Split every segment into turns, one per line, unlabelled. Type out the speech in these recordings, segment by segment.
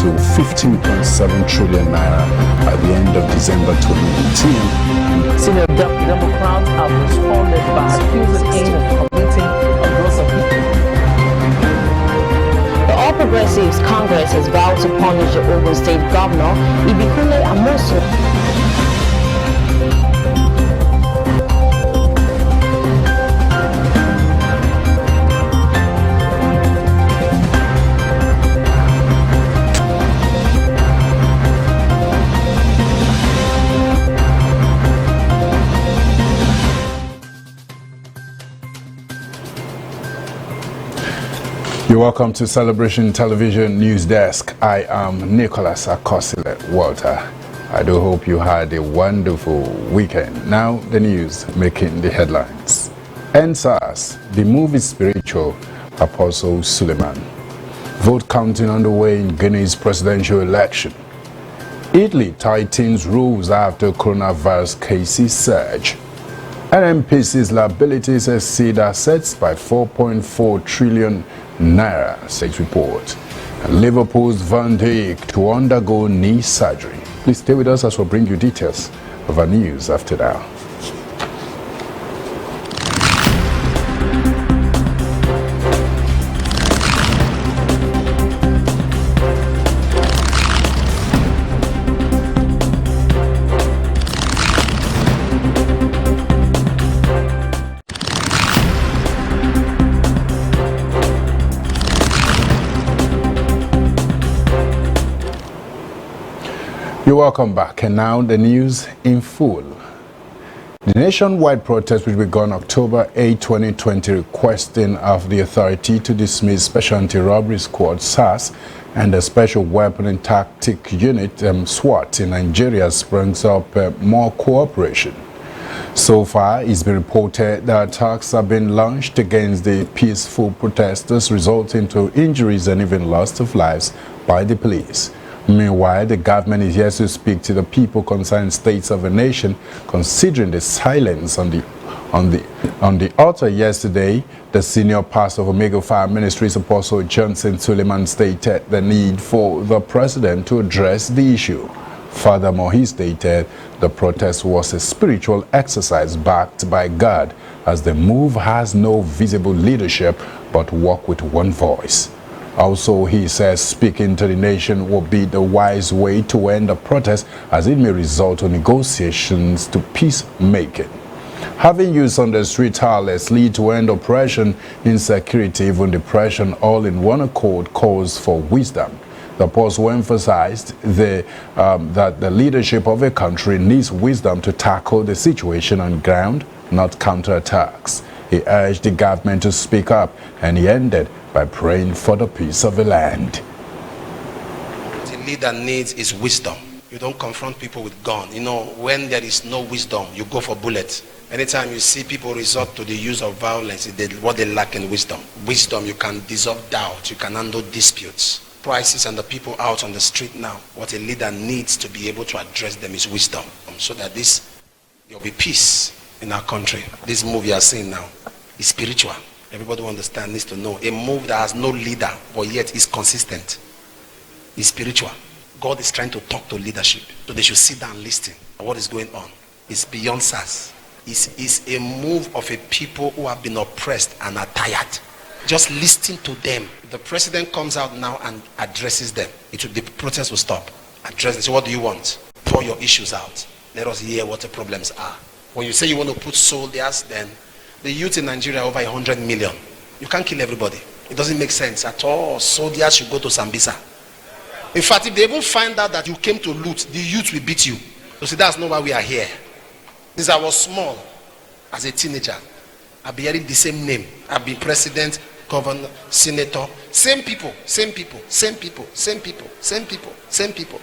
to 15.7 trillion naira at the end of December 2018.
Senior Democrats have responded by accusing him of committing a gross offence.
The All Progressives Congress has vowed to punish the Ogun State Governor, Ibikule Amosu.
You're welcome to Celebration Television News Desk. I am Nicholas Akosile Walter. I do hope you had a wonderful weekend. Now the news making the headlines. NSAS, the movie spiritual Apostle Suleiman. Vote counting underway in Guinea's presidential election. Italy tightens rules after coronavirus cases surge. NMPC's liabilities exceed assets by 4.4 trillion naira, says report. And Liverpool's Van Dijk to undergo knee surgery. Please stay with us as we bring you details of our news after that. You're welcome back, and now the news in full. The nationwide protest which began October 8, 2020, requesting of the authority to dismiss Special Anti-Robbery Squad (SAS) and the Special Weapon and Tactic Unit (SWAT) in Nigeria springs up more cooperation. So far, it's been reported that attacks have been launched against the peaceful protesters, resulting to injuries and even loss of lives by the police. Meanwhile, the government is yet to speak to the people concerned states of the nation, considering the silence on the altar yesterday. The senior pastor of Omega Fire Ministries, Apostle Johnson Suleiman, stated the need for the president to address the issue. Furthermore, he stated the protest was a spiritual exercise backed by God, as the move has no visible leadership but work with one voice. Also, he says speaking to the nation will be the wise way to end the protest, as it may result in negotiations to peacemaking. Having youth on the street tireless lead to end oppression, insecurity, even depression, all in one accord calls for wisdom. The apostle emphasized that the leadership of a country needs wisdom to tackle the situation on ground, not counterattacks. He urged the government to speak up, and he ended by praying for the peace of the land.
The leader needs is wisdom. You don't confront people with gun. You know, when there is no wisdom, you go for bullets. Anytime you see people resort to the use of violence, what they lack in wisdom. Wisdom, you can dissolve doubt, you can handle disputes. Crisis and the people out on the street now, what a leader needs to be able to address them is wisdom, so that there will be peace in our country. This move you are seeing now is spiritual. Everybody who understands needs to know. A move that has no leader, but yet is consistent, is spiritual. God is trying to talk to leadership, so they should sit down and listen to what is going on. It's beyond SAS. It's a move of a people who have been oppressed and are tired. Just listen to them. If the president comes out now and addresses them, the protest will stop. Address them. So what do you want? Pour your issues out. Let us hear what the problems are. When you say you want to put soldiers, then the youth in Nigeria are over 100 million. You can't kill everybody. It doesn't make sense at all. Soldiers should go to Sambisa. In fact, if they even find out that you came to loot, the youth will beat you. So see, that's not why we are here. Since I was small, as a teenager, I've been hearing the same name. I've been president, governor, senator. Same people, same people, same people, same people, same people, same people.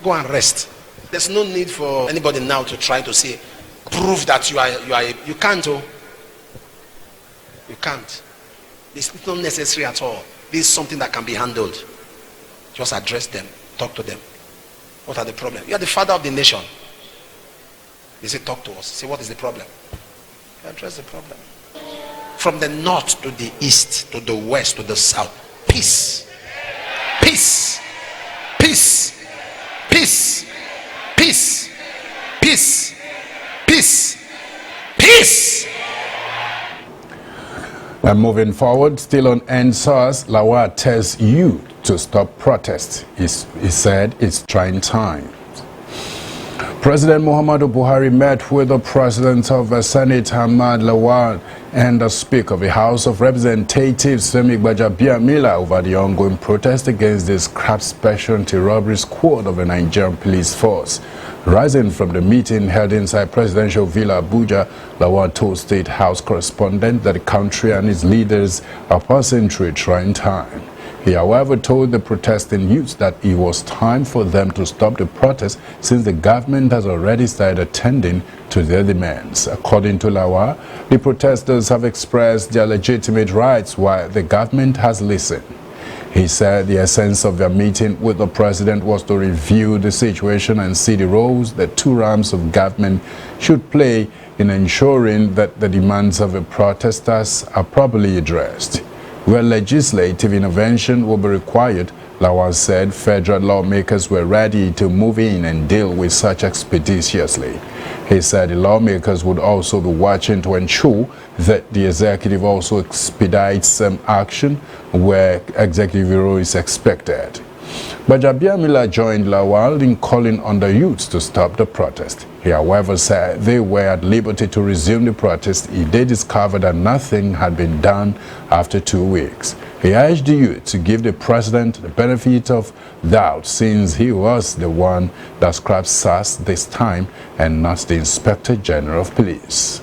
Go and rest. There's no need for anybody now to try to say, prove that you can't. Oh. You can't. It's not necessary at all. This is something that can be handled. Just address them. Talk to them. What are the problems? You are the father of the nation. They say, talk to us. Say, what is the problem? You address the problem. From the north to the east, to the west, to the south. Peace. Peace. Peace. Peace. Peace. Peace. Peace. Peace.
And moving forward, still on ENQUIRY, Lawal tells you to stop protests. He said it's trying time. President Muhammadu Buhari met with the President of the Senate, Ahmad Lawal, and the Speaker of the House of Representatives, Femi Gbajabiamila, over the ongoing protest against the scrap special anti-robbery squad of the Nigerian police force. Rising from the meeting held inside Presidential Villa Abuja, Lawal told State House correspondent that the country and its leaders are passing through a trying time. He, however, told the protesting youths that it was time for them to stop the protest since the government has already started attending to their demands. According to Lawal, the protesters have expressed their legitimate rights while the government has listened. He said the essence of their meeting with the president was to review the situation and see the roles that two arms of government should play in ensuring that the demands of the protesters are properly addressed. Where legislative intervention will be required, Lawal said federal lawmakers were ready to move in and deal with such expeditiously. He said the lawmakers would also be watching to ensure that the executive also expedites some action where executive role is expected. Gbajabiamila joined Lawal in calling on the youths to stop the protest. He, however, said they were at liberty to resume the protest if they discovered that nothing had been done after 2 weeks. He urged the youth to give the president the benefit of doubt since he was the one that scrapped SARS this time and not the Inspector General of Police.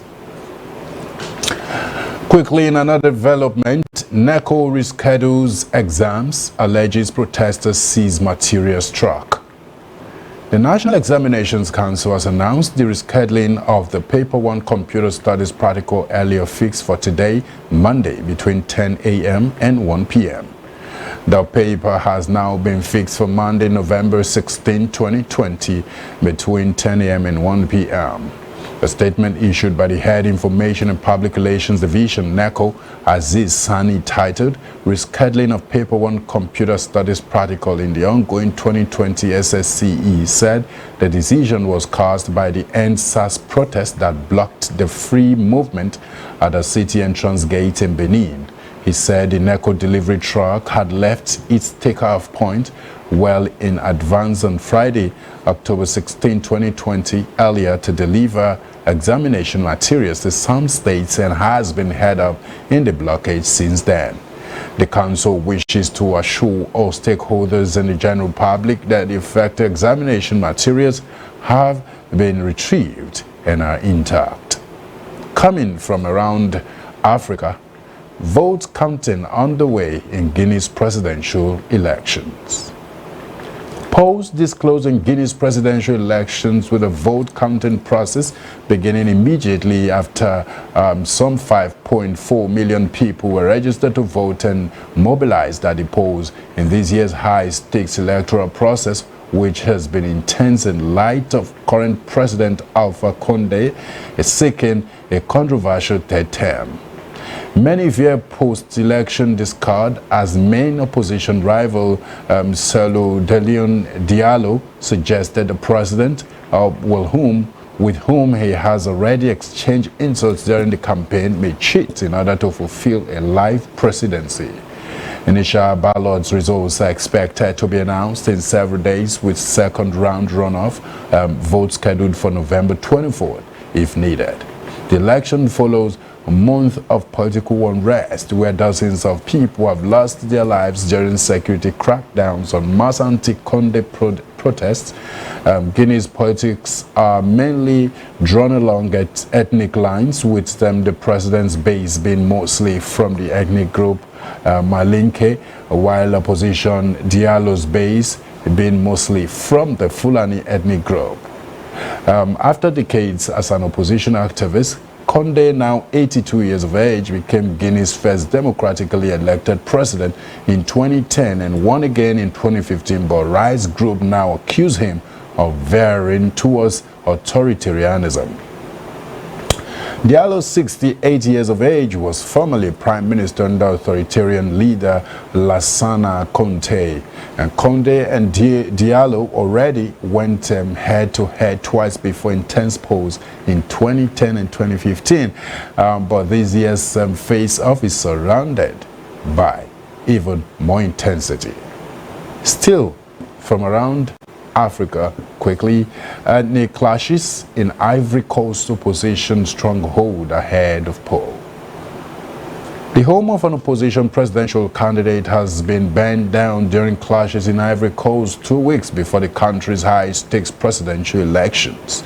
Quickly, in another development, NECO reschedules exams, alleges protesters seize materials truck. The National Examinations Council has announced the rescheduling of the Paper 1 Computer Studies practical earlier fixed for today, Monday, between 10 a.m. and 1 p.m. The paper has now been fixed for Monday, November 16, 2020, between 10 a.m. and 1 p.m. A statement issued by the Head Information and Public Relations Division, NECO, Aziz Sani, titled Rescheduling of Paper 1 Computer Studies Practical in the ongoing 2020 SSCE, said the decision was caused by the End SARS protest that blocked the free movement at the city entrance gate in Benin. He said the NECO delivery truck had left its takeoff point well in advance on Friday, October 16, 2020, earlier to deliver examination materials to some states and has been held up in the blockade since then. The council wishes to assure all stakeholders and the general public that the affected examination materials have been retrieved and are intact. Coming from around Africa, vote counting underway in Guinea's presidential elections. Polls disclosing Guinea's presidential elections with a vote counting process beginning immediately after some 5.4 million people were registered to vote and mobilized at the polls in this year's high-stakes electoral process, which has been intense in light of current President Alpha Condé is seeking a controversial third term. Many via post-election discard as main opposition rival Cellou Dalein Diallo suggested the president, with whom he has already exchanged insults during the campaign, may cheat in order to fulfill a life presidency. Initial ballots results are expected to be announced in several days, with second-round runoff votes scheduled for November 24th, if needed. The election follows a month of political unrest where dozens of people have lost their lives during security crackdowns on mass anti-Condé protests. Guinea's politics are mainly drawn along ethnic lines, with the president's base being mostly from the ethnic group Malinke, while opposition Diallo's base being mostly from the Fulani ethnic group. After decades as an opposition activist, Condé, now 82 years of age, became Guinea's first democratically elected president in 2010 and won again in 2015, but Rice Group now accuse him of veering towards authoritarianism. Diallo, 68 years of age, was formerly Prime Minister under authoritarian leader Lassana Conté. And Conté and Diallo already went head-to-head twice before intense polls in 2010 and 2015. But this year's face-off is surrounded by even more intensity. Still, from around Africa, quickly, ethnic clashes in Ivory Coast opposition stronghold ahead of poll. The home of an opposition presidential candidate has been burned down during clashes in Ivory Coast 2 weeks before the country's high-stakes presidential elections.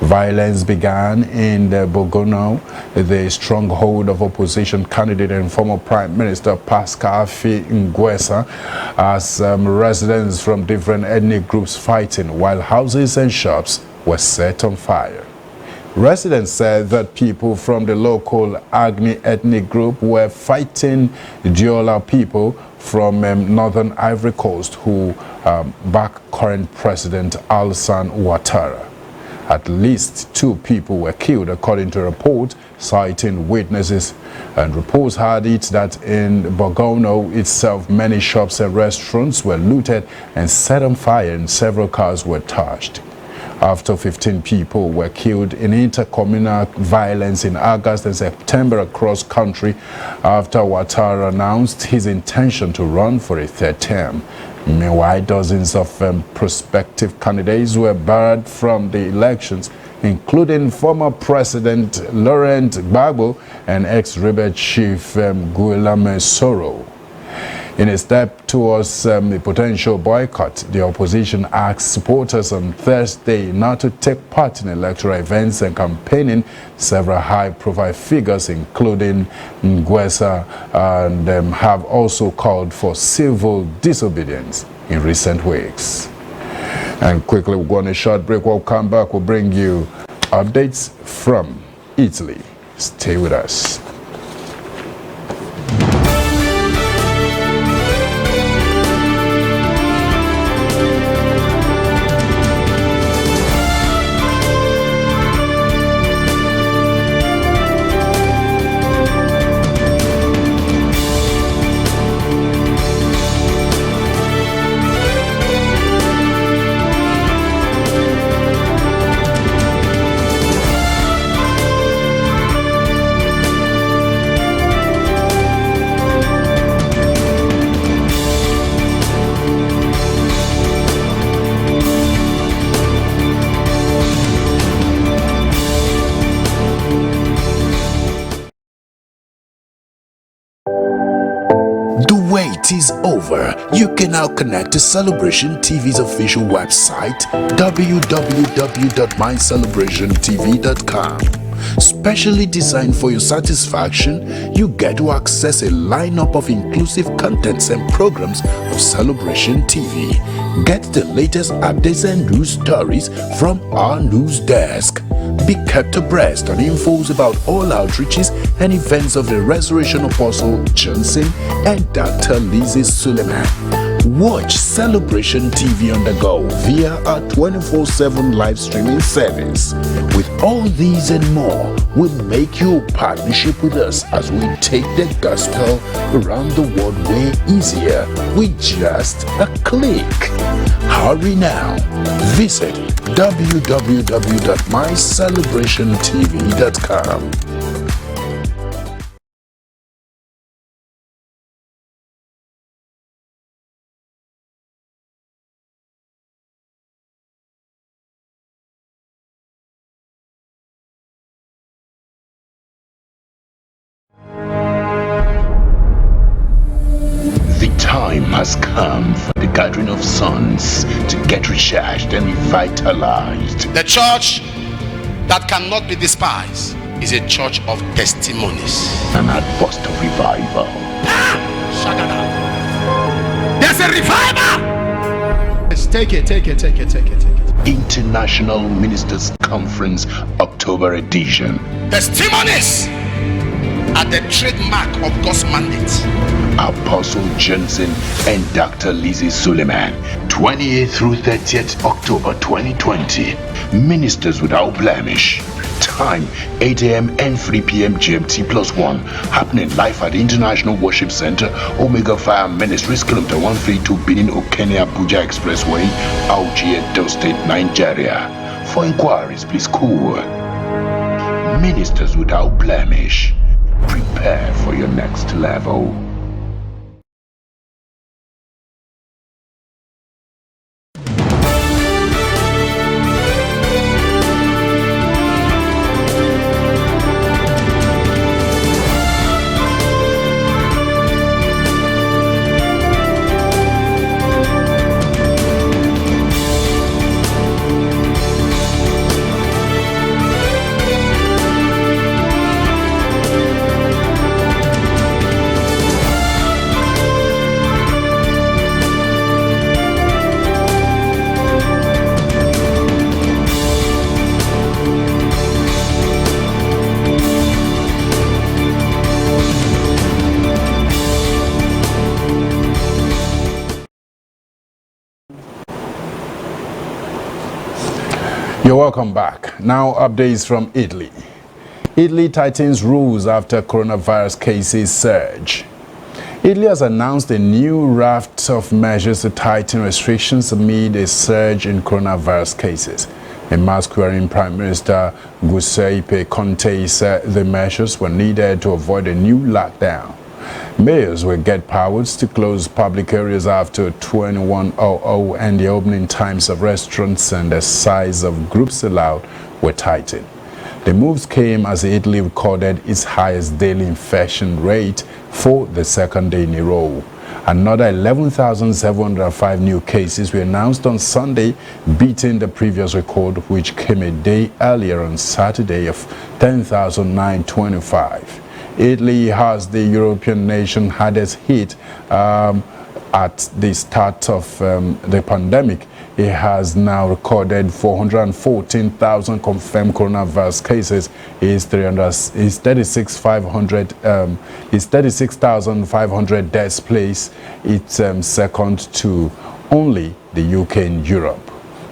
Violence began in the Bogono, the stronghold of opposition candidate and former Prime Minister Pascal Nguessa, as residents from different ethnic groups fighting while houses and shops were set on fire. Residents said that people from the local Agni ethnic group were fighting Diola people from northern Ivory Coast who back current President Alassane Ouattara. At least 2 people were killed, according to a report citing witnesses. And reports had it that in Bogono itself, many shops and restaurants were looted and set on fire, and several cars were touched. After 15 people were killed in intercommunal violence in August and September across country after Ouattara announced his intention to run for a 3rd term. Meanwhile, dozens of prospective candidates were barred from the elections, including former President Laurent Gbagbo and ex-rebel chief Guillaume Soro. In a step towards a potential boycott, the opposition asked supporters on Thursday not to take part in electoral events and campaigning. Several high-profile figures, including Nguessa, and have also called for civil disobedience in recent weeks. And quickly, we'll go on a short break. We'll come back. We'll bring you updates from Italy. Stay with us.
Wait is over. You can now connect to Celebration TV's official website, www.mycelebrationtv.com. Specially designed for your satisfaction, you get to access a lineup of inclusive contents and programs of Celebration TV. Get the latest updates and news stories from our news desk. Be kept abreast on infos about all outreaches and events of the Resurrection Apostle Johnson and Dr. Lizzie Suleiman. Watch Celebration TV on the go via our 24/7 live streaming service. With all these and more, we make your partnership with us as we take the gospel around the world way easier with just a click. Hurry now. Visit www.mycelebrationtv.com. The time has come for the gathering of sons to get recharged and revitalized.
The church that cannot be despised is a church of testimonies.
An outburst of revival.
Shagada. There's a revival! Let's take it.
International Ministers Conference October edition.
Testimonies are the trademark of God's mandate.
Apostle Johnson and Dr. Lizzie Suleiman, 28th through 30th October 2020. Ministers without blemish. time, 8 a.m. and 3 p.m. GMT+1. Happening live at the International Worship Center, Omega Fire Ministries, Kilometer 132, Benin Okene Abuja Expressway, Auchi, Edo State, Nigeria. For inquiries, please call Ministers Without Blemish. Prepare for your next level.
You're welcome back. Now updates from Italy. Italy tightens rules after coronavirus cases surge. Italy has announced a new raft of measures to tighten restrictions amid a surge in coronavirus cases. A mask-wearing Prime Minister Giuseppe Conte said the measures were needed to avoid a new lockdown. Mayors will get powers to close public areas after 21:00, and the opening times of restaurants and the size of groups allowed were tightened. The moves came as Italy recorded its highest daily infection rate for the second day in a row. Another 11,705 new cases were announced on Sunday, beating the previous record, which came a day earlier on Saturday of 10,925. Italy has the European nation hardest hit at the start of the pandemic. It has now recorded 414,000 confirmed coronavirus cases. Is 36,500 deaths, place it's second to only the UK and Europe.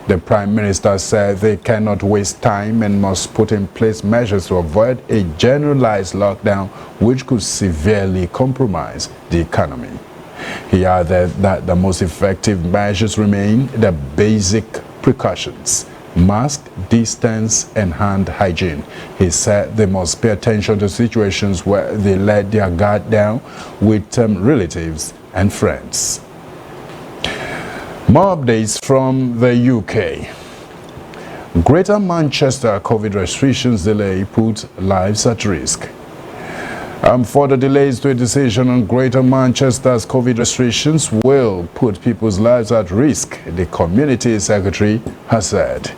The Prime Minister said they cannot waste time and must put in place measures to avoid a generalized lockdown which could severely compromise the economy. He added that the most effective measures remain the basic precautions: mask, distance, and hand hygiene. He said they must pay attention to situations where they let their guard down with relatives and friends. More updates from the UK. Greater Manchester COVID restrictions delay put lives at risk. Further delays to a decision on Greater Manchester's COVID restrictions will put people's lives at risk, the Community Secretary has said.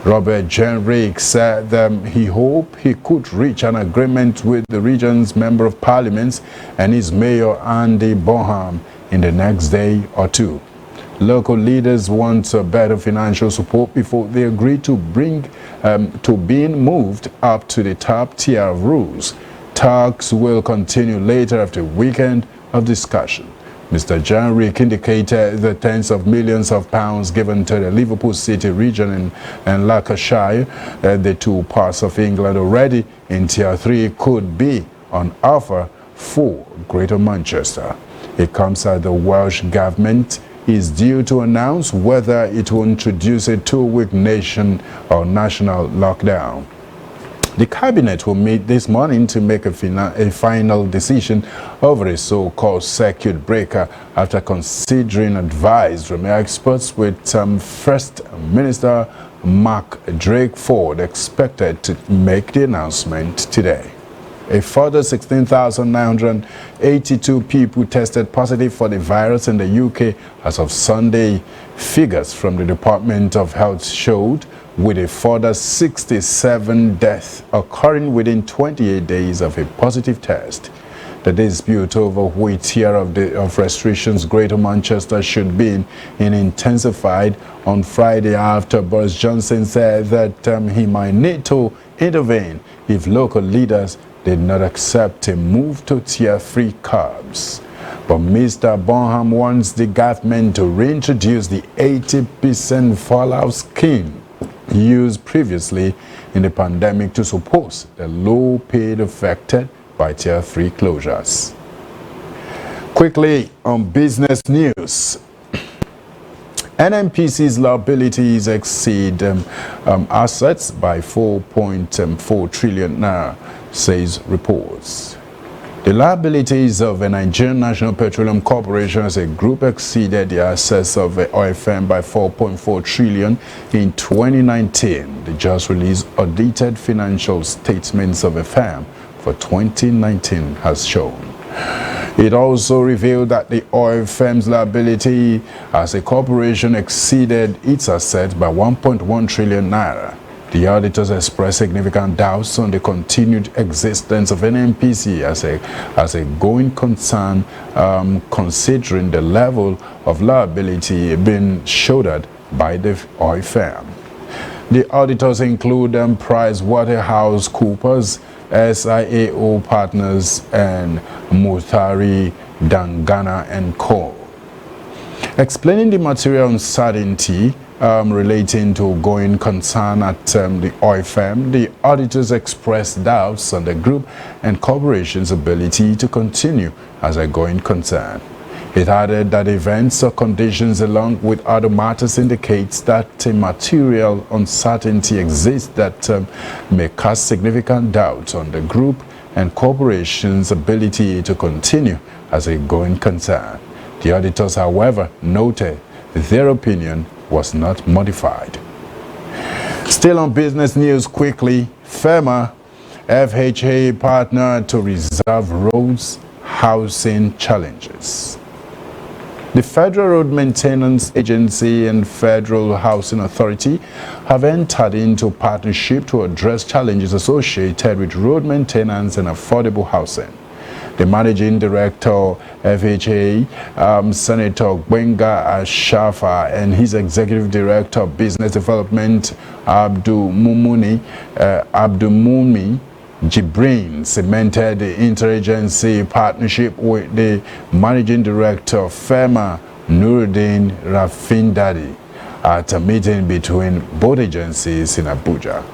Robert Jenrick said he hoped he could reach an agreement with the region's Member of Parliament and his Mayor Andy Bonham in the next day or two. Local leaders want better financial support before they agree to being moved up to the top tier of rules. Talks will continue later after a weekend of discussion. Mr. Jenrick indicated the tens of millions of pounds given to the Liverpool City region and Lancashire, the two parts of England already in Tier 3, could be on offer for Greater Manchester. It comes as the Welsh Government is due to announce whether it will introduce a 2-week national lockdown. The cabinet will meet this morning to make a final decision over a so-called circuit breaker after considering advice from experts, with First Minister Mark Drakeford expected to make the announcement today. A further 16,982 people tested positive for the virus in the UK as of Sunday. Figures from the Department of Health showed, with a further 67 deaths occurring within 28 days of a positive test. The dispute over which tier of restrictions Greater Manchester should be in intensified on Friday after Boris Johnson said that he might need to intervene if local leaders did not accept a move to Tier 3 curbs. But Mr. Bonham wants the government to reintroduce the 80% fallout scheme used previously in the pandemic to support the low-paid affected by Tier 3 closures. Quickly on business news. NNPC's liabilities exceed assets by 4.4 trillion naira, says reports. The liabilities of the Nigerian National Petroleum Corporation as a group exceeded the assets of the oil firm by 4.4 trillion in 2019. The just released audited financial statements of the firm for 2019 has shown. It also revealed that the oil firm's liability as a corporation exceeded its assets by 1.1 trillion naira. The auditors expressed significant doubts on the continued existence of NNPC as a going concern, considering the level of liability being shouldered by the oil firm. The auditors include PricewaterhouseCoopers, SIAO Partners, and Muthari Dangana and Co. Explaining the material uncertainty relating to going concern at the oil firm, the auditors expressed doubts on the group and corporation's ability to continue as a going concern. It added that events or conditions along with other matters indicates that material uncertainty exists that may cast significant doubt on the group and corporation's ability to continue as a going concern. The auditors, however, noted their opinion was not modified. Still on business news quickly, FEMA, FHA partner to resolve roads housing challenges. The Federal Road Maintenance Agency and Federal Housing Authority have entered into partnership to address challenges associated with road maintenance and affordable housing. The Managing Director, FHA, Senator Gbenga Ashafa, and his Executive Director of Business Development, Abdulmumi Jibrin, cemented the interagency partnership with the Managing Director of FEMA, Nuruddin Rafindadi, at a meeting between both agencies in Abuja.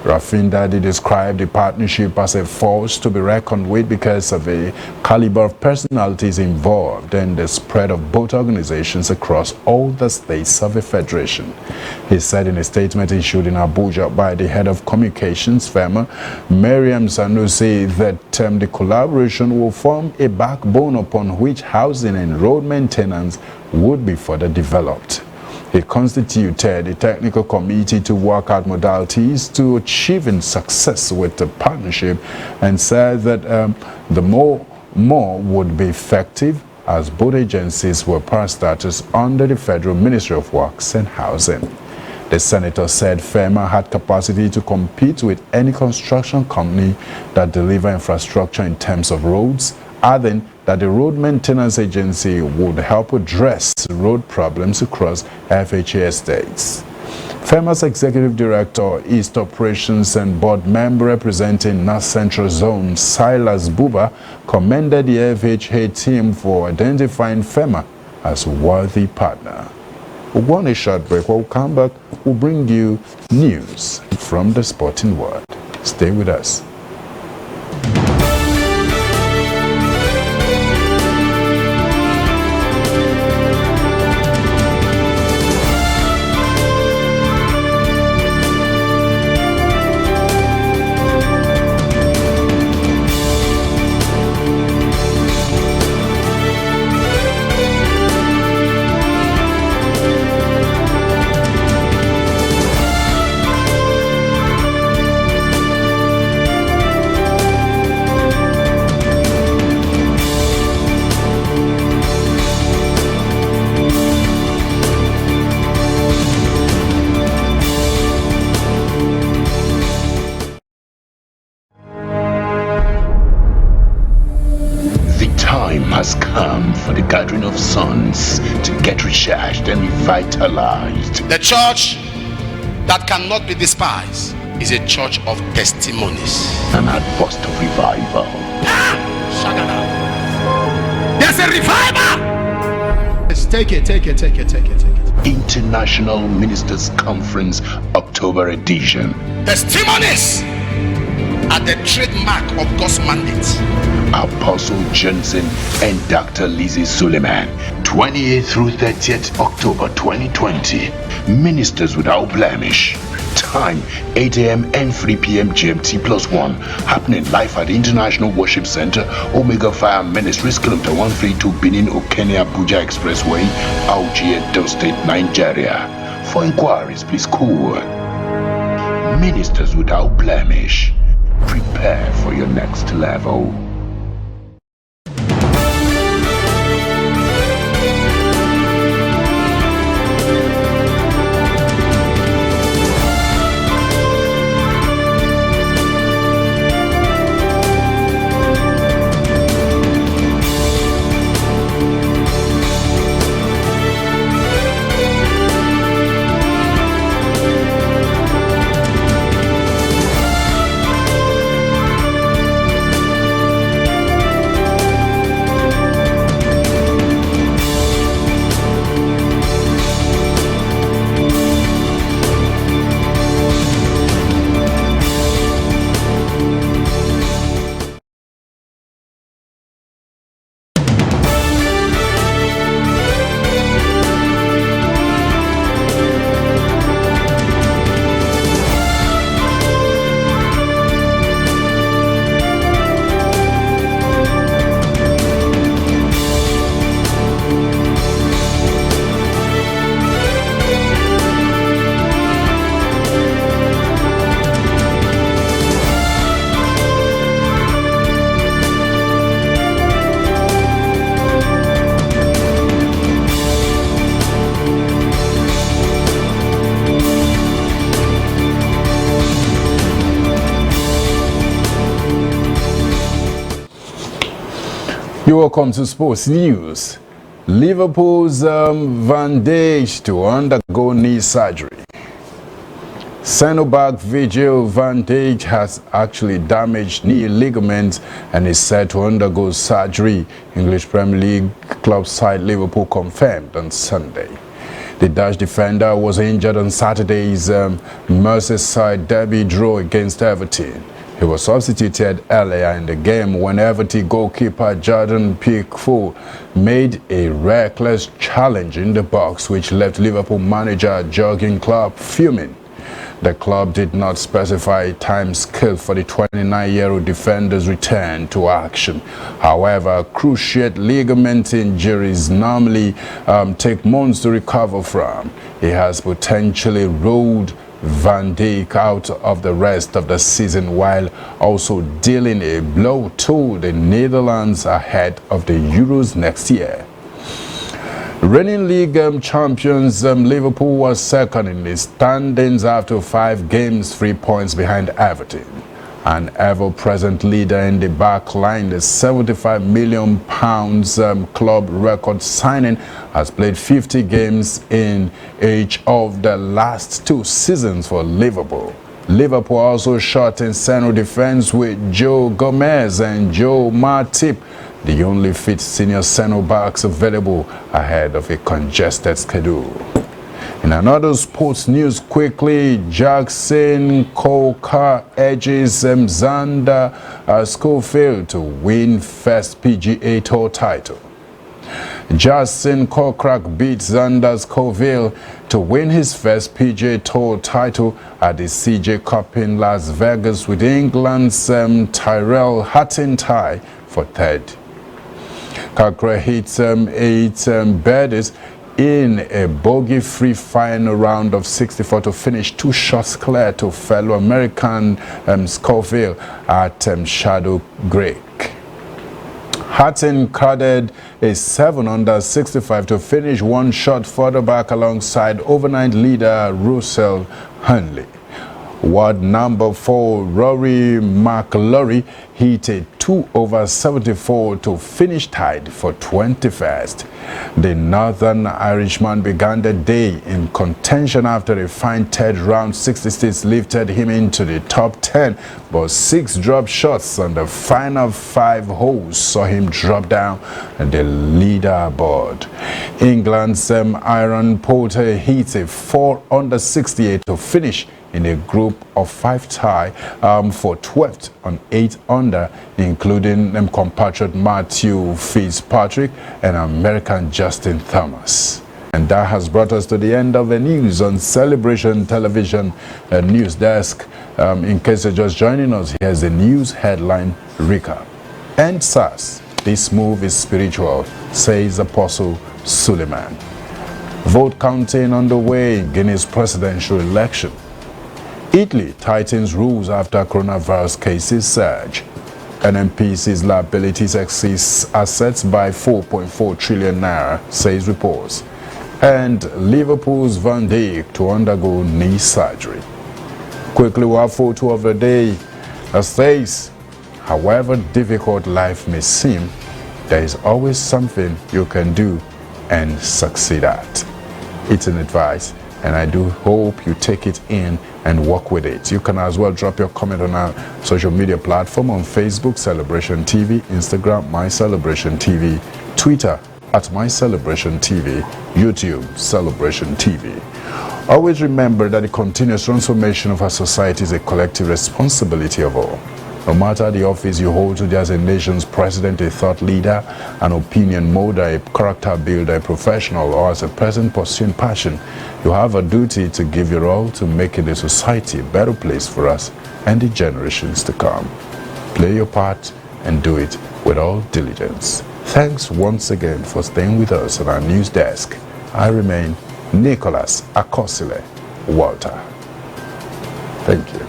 Rafindadi described the partnership as a force to be reckoned with because of the caliber of personalities involved and the spread of both organizations across all the states of the Federation. He said in a statement issued in Abuja by the head of communications, FEMA, Mariam Sanusi, that the collaboration will form a backbone upon which housing and road maintenance would be further developed. He constituted a technical committee to work out modalities to achieving success with the partnership and said that the more would be effective as both agencies were parastatals under the Federal Ministry of Works and Housing. The senator said FEMA had capacity to compete with any construction company that deliver infrastructure in terms of roads, adding that the Road Maintenance Agency would help address road problems across FHA estates. FEMA's Executive Director, East Operations and Board Member representing North Central Zone, Silas Buba, commended the FHA team for identifying FEMA as a worthy partner. We'll go on a short break. When we come back, we'll bring you news from the sporting world. Stay with us.
Has come for the gathering of sons to get recharged and revitalized.
The church that cannot be despised is a church of testimonies.
An outburst of revival.
Shagada. There's a revival! Let's take it.
International Ministers Conference October edition.
Testimonies are the trademark of God's mandate.
Apostle Johnson and Dr. Lizzie Suleiman, 28th through 30th October 2020. Ministers without blemish. Time 8 a.m. and 3 p.m. GMT+1. Happening live at the International Worship Center, Omega Fire Ministries, Kilometer 132, Benin Okene Abuja Expressway, Auchi, Edo State, Nigeria. For inquiries, please call Ministers without blemish. Prepare for your next level.
You're welcome to Sports News. Liverpool's Van Dijk to undergo knee surgery. Centre-back Virgil van Dijk has actually damaged knee ligaments and is set to undergo surgery, English Premier League club side Liverpool confirmed on Sunday. The Dutch defender was injured on Saturday's Merseyside derby draw against Everton. He was substituted earlier in the game when Everton goalkeeper Jordan Pickford made a reckless challenge in the box which left Liverpool manager Jurgen Klopp fuming. The club did not specify a time scale for the 29-year-old defender's return to action. However, cruciate ligament injuries normally take months to recover from. He has potentially ruled Van Dijk out of the rest of the season while also dealing a blow to the Netherlands ahead of the Euros next year. Reigning league champions Liverpool was second in the standings after 5 games, 3 points behind Everton. An ever-present leader in the back line, the £75 million club record signing, has played 50 games in each of the last 2 seasons for Liverpool. Liverpool also shot in central defense with Joe Gomez and Joe Matip, the only fit senior centre backs available ahead of a congested schedule. In another sports news quickly, Jackson Coker edges Xander Schofield to win first PGA Tour title. Jackson Kokrak beat Xander Schofield to win his first PGA Tour title at the CJ Cup in Las Vegas with England's Tyrrell Hatton tie for third. Kokrak hit 8 birdies in a bogey-free final round of 64 to finish 2 shots clear to fellow American Schofield at Shadow Creek. Hatton carded a 7 under 65 to finish 1 shot further back alongside overnight leader Russell Henley. World number 4 Rory McIlroy hit a 2/74 to finish tied for 21st. The Northern Irishman began the day in contention after a fine third round 66 lifted him into the top 10, but 6 drop shots on the final 5 holes saw him drop down the leaderboard. England's Aaron Poulter hit a 4/68 to finish in a group of 5 tie for 12th on 8 under, including compatriot Matthew Fitzpatrick and American Justin Thomas. And that has brought us to the end of the news on Celebration Television News Desk. In case you're just joining us, here's the news headline recap. And SARS, this move is spiritual, says Apostle Suleiman. Vote counting underway in Guinea's presidential election. Italy tightens rules after coronavirus cases surge. NNPC's liabilities exceed assets by 4.4 trillion naira, says reports. And Liverpool's Van Dijk to undergo knee surgery. Quickly, we have photo of the day that says, however difficult life may seem, there is always something you can do and succeed at. It's an advice, and I do hope you take it in and work with it. You can as well drop your comment on our social media platform on Facebook, Celebration TV, Instagram, My Celebration TV, Twitter, My Celebration TV, YouTube, Celebration TV. Always remember that the continuous transformation of our society is a collective responsibility of all. No matter the office you hold today as a nation's president, a thought leader, an opinion molder, a character builder, a professional, or as a person pursuing passion, you have a duty to give your all to making the society a better place for us and the generations to come. Play your part and do it with all diligence. Thanks once again for staying with us on our news desk. I remain Nicholas Akosile Walter. Thank you.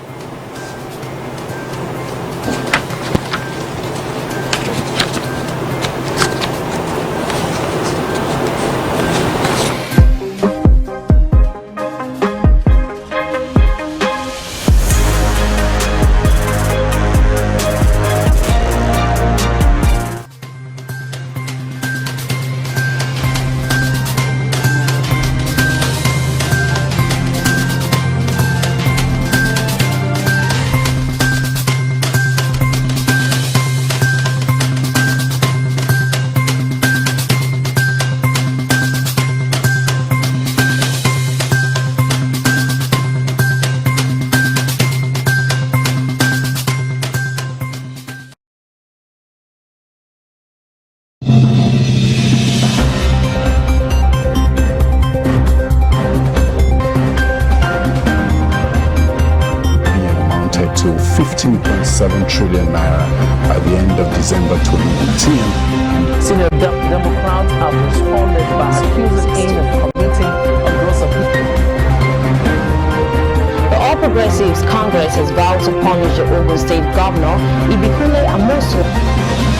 To 15.7 trillion naira at the end of December 2019.
Senior Democrats have responded by accusing him of committing a gross offense.
The All Progressives Congress has vowed to punish the Ogun State Governor Ibikunle Amosun.